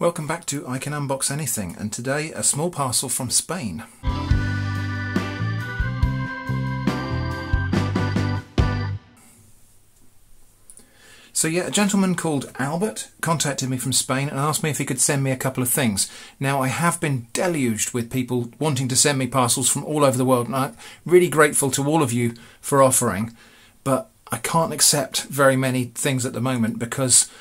Welcome back to I Can Unbox Anything, and today a small parcel from Spain. So yeah, a gentleman called Albert contacted me from Spain and asked me if he could send me a couple of things. Now, I have been deluged with people wanting to send me parcels from all over the world, and I'm really grateful to all of you for offering, but I can't accept very many things at the moment because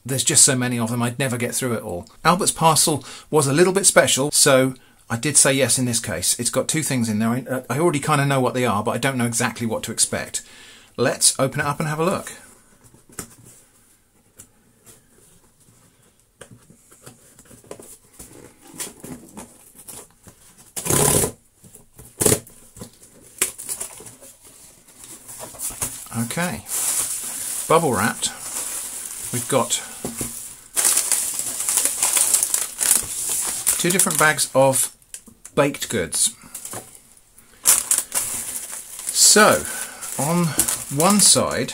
there's just so many of them, I'd never get through it all. Albert's parcel was a little bit special, so I did say yes in this case. It's got two things in there. I already kind of know what they are, but I don't know exactly what to expect. Let's open it up and have a look. Okay, bubble wrapped. We've got two different bags of baked goods. So, on one side,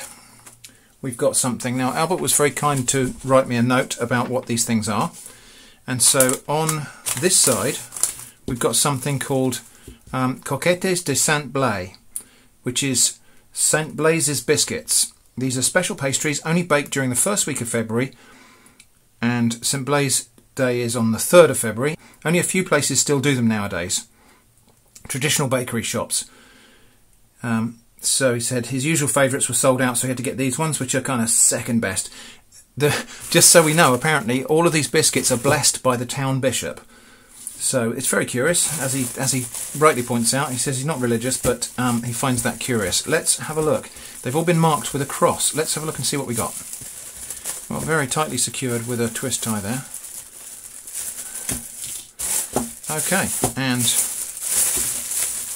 we've got something. Now, Albert was very kind to write me a note about what these things are. And so, on this side, we've got something called Coquetes de Saint Blaise, which is St. Blaise's biscuits. These are special pastries only baked during the first week of February, and St. Blaise Day is on the 3rd of February. Only a few places still do them nowadays. Traditional bakery shops. So he said his usual favourites were sold out, so he had to get these ones, which are kind of second best. Just so we know, apparently all of these biscuits are blessed by the town bishop. So it's very curious, as he rightly points out. He says he's not religious, but he finds that curious. Let's have a look. They've all been marked with a cross. Let's have a look and see what we got. Well, very tightly secured with a twist tie there. Okay, and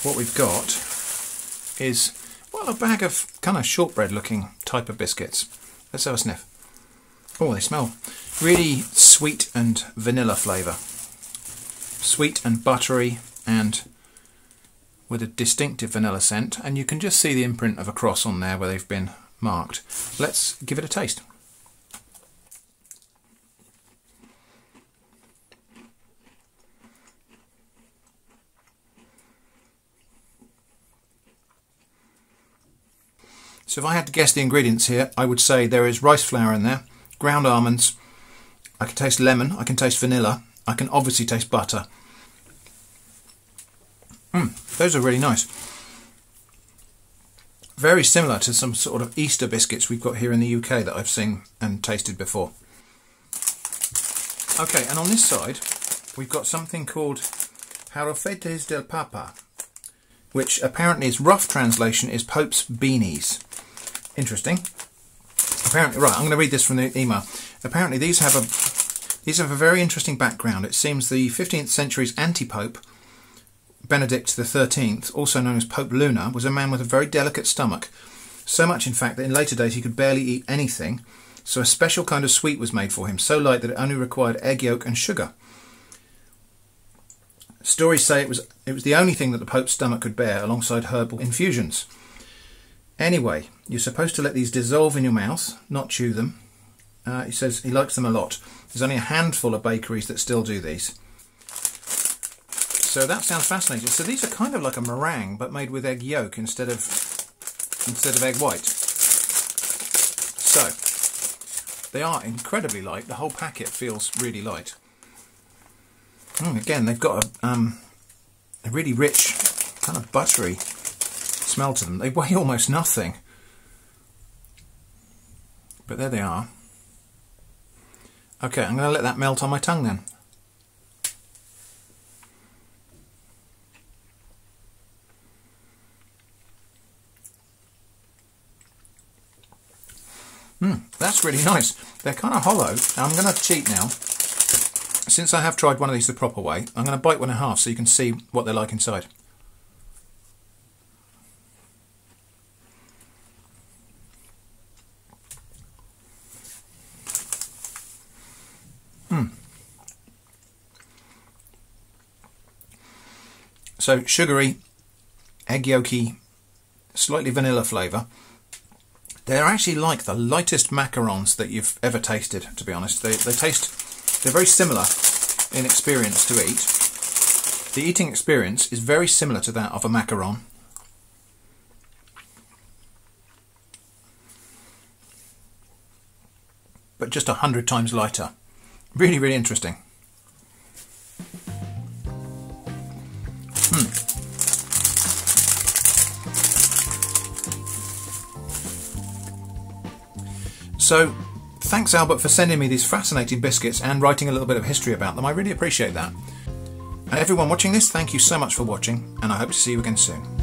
what we've got is, well, a bag of kind of shortbread looking type of biscuits. Let's have a sniff. Oh, they smell really sweet and vanilla flavour. Sweet and buttery and with a distinctive vanilla scent, and you can just see the imprint of a cross on there where they've been marked. Let's give it a taste. So if I had to guess the ingredients here, I would say there is rice flour in there, ground almonds, I can taste lemon, I can taste vanilla, I can obviously taste butter. Those are really nice. Very similar to some sort of Easter biscuits we've got here in the UK that I've seen and tasted before. Okay, and on this side we've got something called Jarrofetes del Papa, which apparently its rough translation is Pope's beanies. Interesting. Apparently, right, I'm going to read this from the email. Apparently these have a very interesting background. It seems the 15th century's anti-pope, Benedict XIII, also known as Pope Luna, was a man with a very delicate stomach. So much, in fact, that in later days he could barely eat anything, so a special kind of sweet was made for him, so light that it only required egg yolk and sugar. Stories say it was the only thing that the Pope's stomach could bear, alongside herbal infusions. Anyway, you're supposed to let these dissolve in your mouth, not chew them. He says he likes them a lot. There's only a handful of bakeries that still do these. So that sounds fascinating. So these are kind of like a meringue, but made with egg yolk instead of egg white. So they are incredibly light. The whole packet feels really light. Again, they've got a really rich, kind of buttery smell to them. They weigh almost nothing. But there they are. Okay, I'm going to let that melt on my tongue then. That's really nice. They're kind of hollow. I'm going to cheat now. Since I have tried one of these the proper way, I'm going to bite one in half so you can see what they're like inside. So sugary, egg yolky, slightly vanilla flavour. They're actually like the lightest macarons that you've ever tasted, to be honest. They taste They're very similar in experience to eat. The eating experience is very similar to that of a macaron. But just 100 times lighter. Really, really interesting. So, thanks Albert for sending me these fascinating biscuits and writing a little bit of history about them. I really appreciate that. And everyone watching this, thank you so much for watching, and I hope to see you again soon.